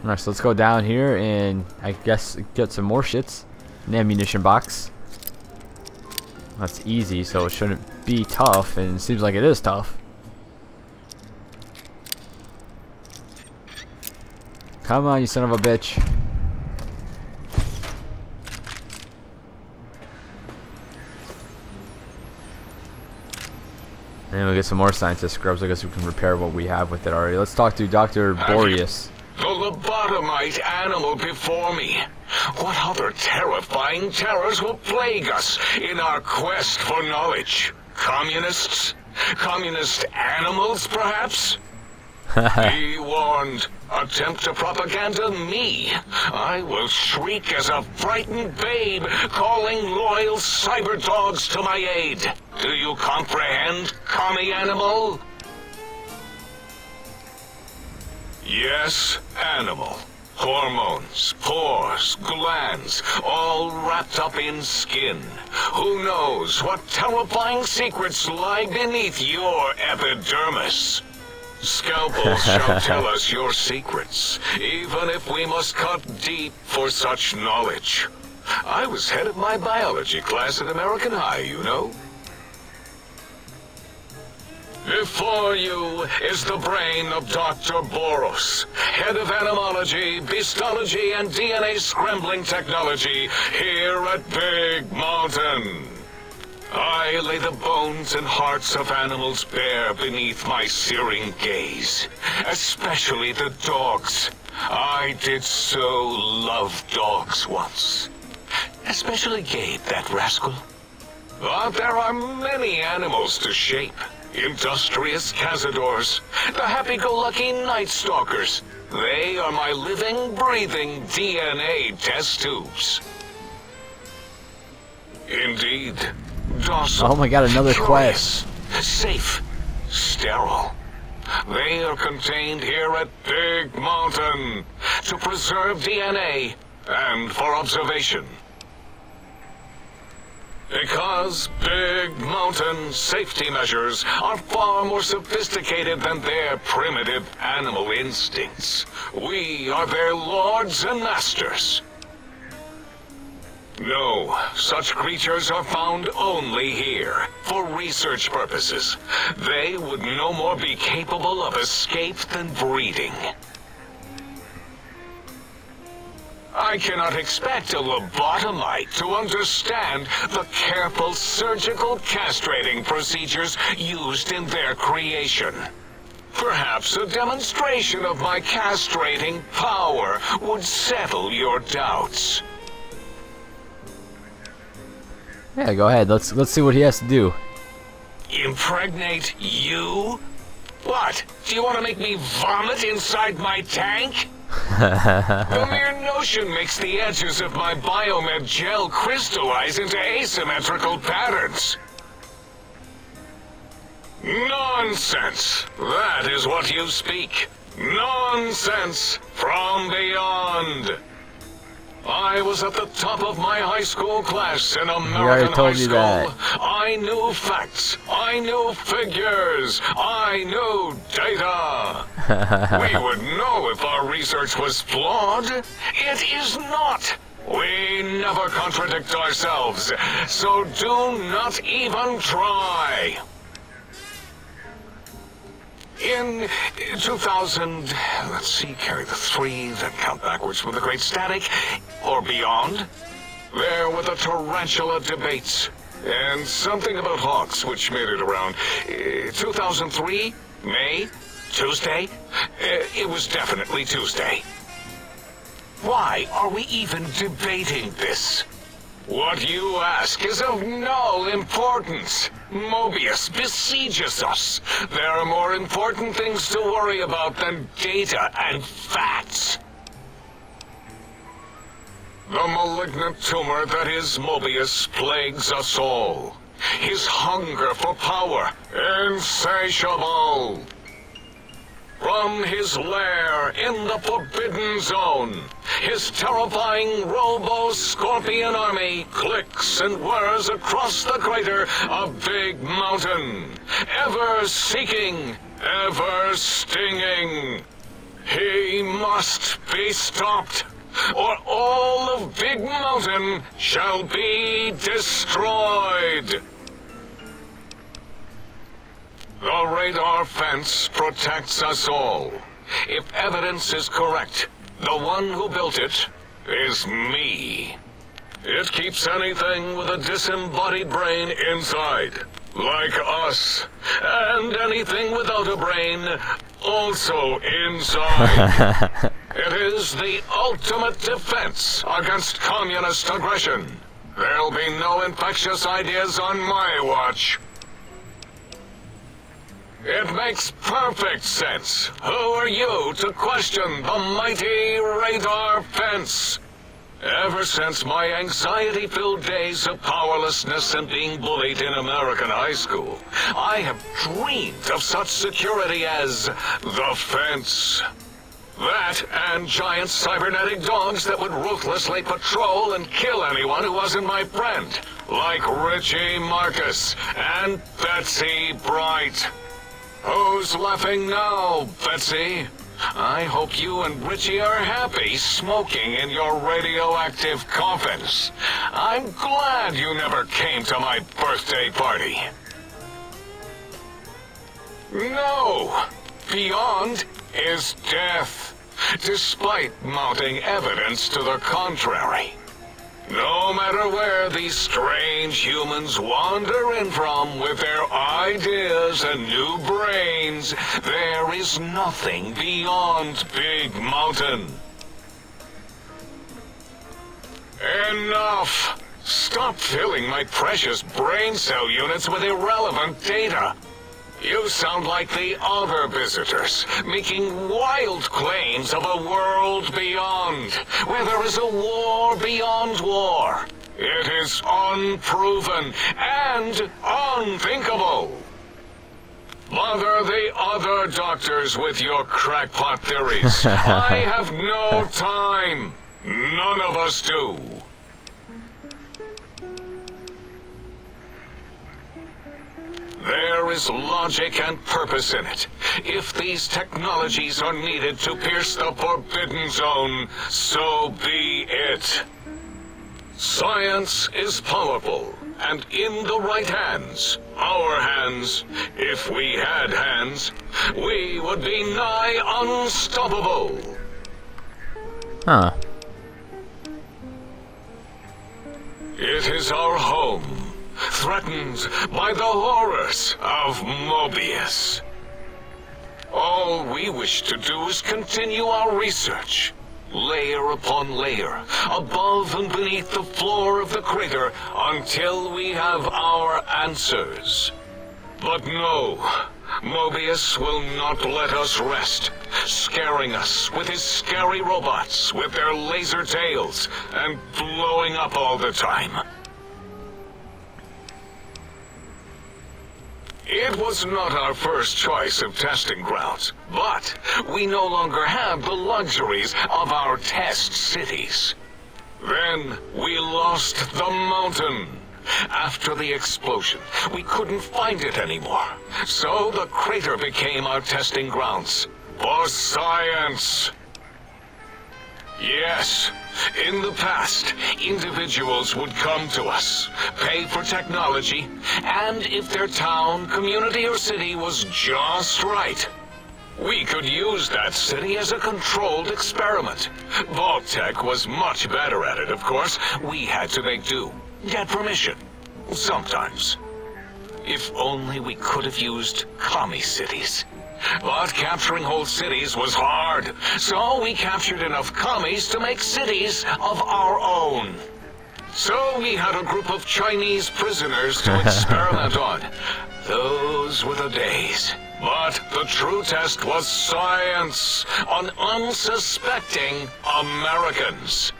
Alright, so let's go down here and I guess get some more shits. An ammunition box. That's easy, so it shouldn't be tough, and it seems like it is tough. Come on, you son of a bitch. And then we'll get some more scientist scrubs. I guess we can repair what we have with it already. Let's talk to Dr. Mobius. The lobotomite animal before me. What other terrifying terrors will plague us in our quest for knowledge? Communists? Communist animals, perhaps? Be warned. Attempt to propaganda me. I will shriek as a frightened babe, calling loyal cyber dogs to my aid. Do you comprehend, commie animal? Yes, animal. Hormones, pores, glands, all wrapped up in skin. Who knows what terrifying secrets lie beneath your epidermis? Scalpels shall tell us your secrets, even if we must cut deep for such knowledge. I was head of my biology class at American High, you know. Before you is the brain of Dr. Boros, head of animology, beastology, and DNA scrambling technology here at Big Mountain. I lay the bones and hearts of animals bare beneath my searing gaze, especially the dogs. I did so love dogs once. Especially Gabe, that rascal. But there are many animals to shape. Industrious cazadors, the happy-go-lucky night stalkers. They are my living, breathing DNA test tubes. Indeed. Docile, Oh my god, another curious, quest. safe, sterile. They are contained here at Big Mountain to preserve DNA and for observation. Because Big Mountain safety measures are far more sophisticated than their primitive animal instincts. We are their lords and masters. No, such creatures are found only here, for research purposes. They would no more be capable of escape than breeding. I cannot expect a lobotomite to understand the careful surgical castrating procedures used in their creation. Perhaps a demonstration of my castrating power would settle your doubts. Yeah, go ahead. Let's see what he has to do. Impregnate you? What? Do you want to make me vomit inside my tank? The mere notion makes the edges of my biomed gel crystallize into asymmetrical patterns. Nonsense! That is what you speak. Nonsense from beyond. I was at the top of my high school class in American high school. I knew facts. I knew figures. I knew data. We would know if our research was flawed. It is not. We never contradict ourselves, so do not even try. In 2000, let's see, carry the 3, then count backwards with the great static, or beyond, there were the tarantula debates, and something about hawks, which made it around 2003, May, Tuesday. It was definitely Tuesday. Why are we even debating this? What you ask is of no importance. Mobius besieges us. There are more important things to worry about than data and facts. The malignant tumor that is Mobius plagues us all. His hunger for power, insatiable. From his lair in the Forbidden Zone, his terrifying robo-scorpion army clicks and whirs across the crater of Big Mountain, ever seeking, ever stinging. He must be stopped, or all of Big Mountain shall be destroyed. The radar fence protects us all. If evidence is correct, the one who built it is me. It keeps anything with a disembodied brain inside, like us, and anything without a brain also inside. It is the ultimate defense against communist aggression. There'll be no infectious ideas on my watch. It makes perfect sense. Who are you to question the mighty radar fence? Ever since my anxiety-filled days of powerlessness and being bullied in American high school, I have dreamed of such security as the fence. That and giant cybernetic dogs that would ruthlessly patrol and kill anyone who wasn't my friend, like Richie Marcus and Betsy Bright. Who's laughing now, Betsy? I hope you and Richie are happy smoking in your radioactive coffins. I'm glad you never came to my birthday party. No! Beyond is death, despite mounting evidence to the contrary. No matter where these strange humans wander in from with their ideas and new brains, there is nothing beyond Big Mountain. Enough! Stop filling my precious brain cell units with irrelevant data. You sound like the other visitors, making wild claims of a world beyond, where there is a war beyond war. It is unproven and unthinkable. Bother the other doctors with your crackpot theories. I have no time. None of us do. There is logic and purpose in it. If these technologies are needed to pierce the forbidden zone, so be it. Science is powerful, and in the right hands, our hands, if we had hands, we would be nigh unstoppable. Huh. It is our home, threatened by the horrors of Mobius. All we wish to do is continue our research, layer upon layer, above and beneath the floor of the crater, until we have our answers. But no, Mobius will not let us rest, scaring us with his scary robots with their laser tails and blowing up all the time. It was not our first choice of testing grounds, but we no longer have the luxuries of our test cities. Then we lost the mountain. After the explosion, we couldn't find it anymore, so the crater became our testing grounds for science. Yes, in the past, individuals would come to us, pay for technology, and if their town, community, or city was just right, we could use that city as a controlled experiment. Vault-Tec was much better at it, of course. We had to make do, get permission, sometimes. If only we could have used commie cities. But capturing whole cities was hard, so we captured enough commies to make cities of our own. So we had a group of Chinese prisoners to experiment on. Those were the days. But the true test was science on unsuspecting Americans.